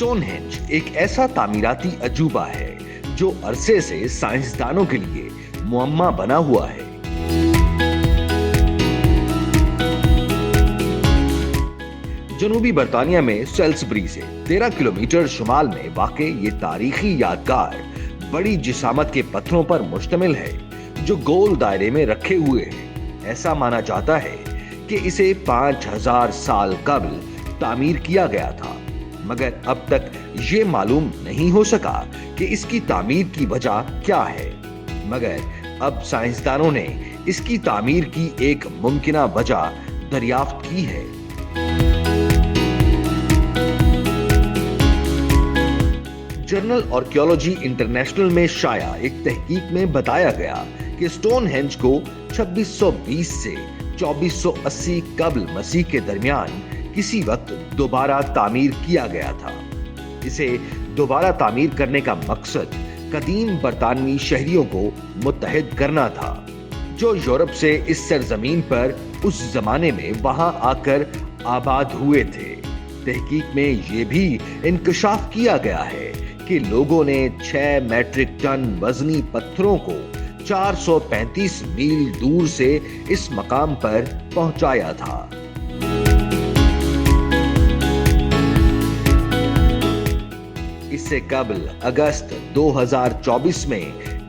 Stonehenge एक ऐसा तामीराती अजूबा है जो अरसे से साइंसदानों के लिए मुअम्मा बना हुआ है। जनूबी बर्तानिया में सेल्सबरी से 13 किलोमीटर शुमाल में वाक़े ये तारीखी यादगार बड़ी जिसामत के पत्थरों पर मुश्तमिल है जो गोल दायरे में रखे हुए हैं। ऐसा माना जाता है कि इसे 5000 साल कबल तामीर किया गया था, मगर अब तक ये मालूम नहीं हो सका कि इसकी तामीर की वजह क्या है। मगर अब साइंसदानों ने इसकी तामीर की एक मुमकिना वजह दरियाफ्त की है। जर्नल आर्कियोलॉजी इंटरनेशनल में शाया एक तहकीक में बताया गया कि स्टोनहेंज को 2620 से 2480 कबल मसीह के दरमियान किसी वक्त दोबारा तामीर किया गया था। इसे दोबारा तामीर करने का मकसद कदीम बरतानवी शहरियों को मुत्तहिद करना था जो यूरोप से इस सरजमीन पर उस जमाने में वहां आकर आबाद हुए थे। तहकीक में यह भी इंकशाफ किया गया है कि लोगों ने 6 मैट्रिक टन वजनी पत्थरों को 435 मील दूर से इस मकाम पर पहुंचाया था। इससे कबल अगस्त 2024 में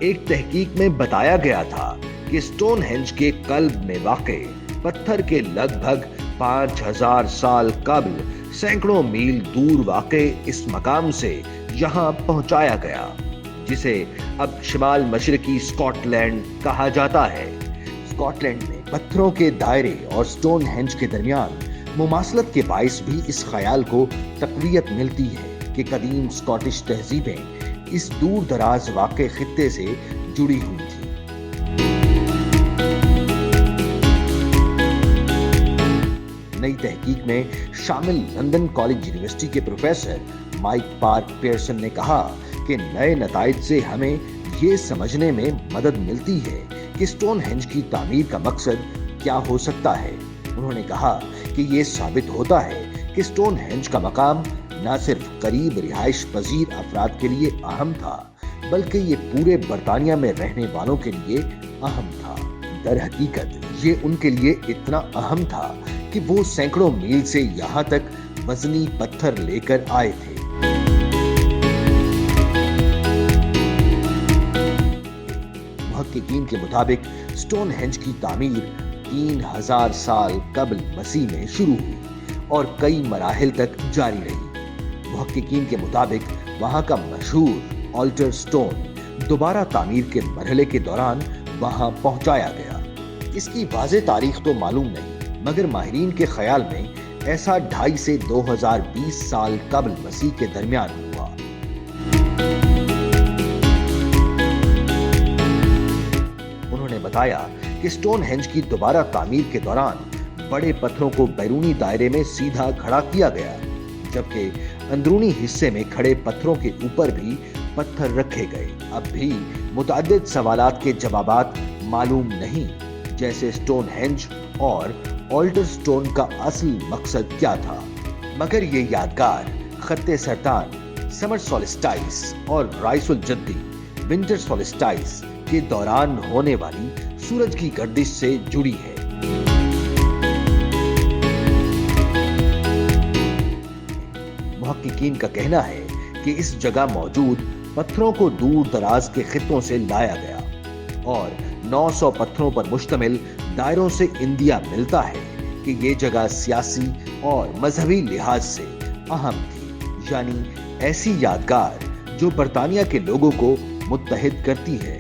एक तहकीक में बताया गया था कि स्टोनहेंज के कल्ब में वाक़े पत्थर के लगभग 5000 साल कबल सैकड़ों मील दूर वाक़े इस मकाम से यहाँ पहुंचाया गया, जिसे अब शिमाल मशरकी स्कॉटलैंड कहा जाता है। स्कॉटलैंड में पत्थरों के दायरे और स्टोनहेंज के दरमियान मुमासलत के बाइस भी इस ख्याल को तक़वियत मिलती है कि कदीम स्कॉटिश तहजीबें इस दूर दराज वाक़े खित्ते से जुड़ी हुई थी। नई तहकीक में शामिल लंदन कॉलेज यूनिवर्सिटी के प्रोफेसर माइक पार्क पियर्सन ने कहा कि नए नताइज से हमें ये समझने में मदद मिलती है कि स्टोनहेंज की तामीर का मकसद क्या हो सकता है। उन्होंने कहा कि ये साबित होता है कि स्टोनहेंज का मकाम न सिर्फ करीब रिहाइश पजीर अफराद के लिए अहम था, बल्कि ये पूरे बरतानिया में रहने वालों के लिए अहम था। दर हकीकत ये उनके लिए इतना अहम था कि वो सैकड़ों मील से यहाँ तक वजनी पत्थर लेकर आए थे। मुहक्किकीन के मुताबिक स्टोनहेंज की तामीर 3000 साल कबल मसीह में शुरू हुई और कई मराहिल तक जारी रही। मुहक्किकीन के मुताबिक वहां का मशहूर ऑल्टर स्टोन दोबारा तामीर के मरहले के दौरान वहां पहुंचाया गया। इसकी वाज़ेह तारीख तो मालूम नहीं, मगर माहिरीन के ख्याल में ऐसा 2.5 से 2020 साल कबल मसीह के दरमियान हुआ। उन्होंने बताया कि स्टोनहेंज की दोबारा तामीर के दौरान बड़े पत्थरों को बैरूनी दायरे में सीधा खड़ा किया गया, जबकि अंदरूनी हिस्से में खड़े पत्थरों के ऊपर भी पत्थर रखे गए। अब भी मुतअद्दिद सवालात के जवाबात मालूम नहीं, जैसे स्टोनहेंज और ऑल्टर स्टोन का असल मकसद क्या था। मगर ये यादगार खत्ते सरतान, समर सोलिस्टाइस और राइसुल जद्दी, विंटर सोलिस्टाइस के दौरान होने वाली सूरज की गर्दिश से जुड़ी है। मुहक्किकीन का कहना है कि इस जगह मौजूद पत्थरों को दूर दराज के खित्तों से लाया गया और 900 पत्थरों पर मुश्तमिल दायरों से इंदिया मिलता है कि ये जगह सियासी और मजहबी लिहाज से अहम थी, यानी ऐसी यादगार जो बरतानिया के लोगों को मुत्तहिद करती है।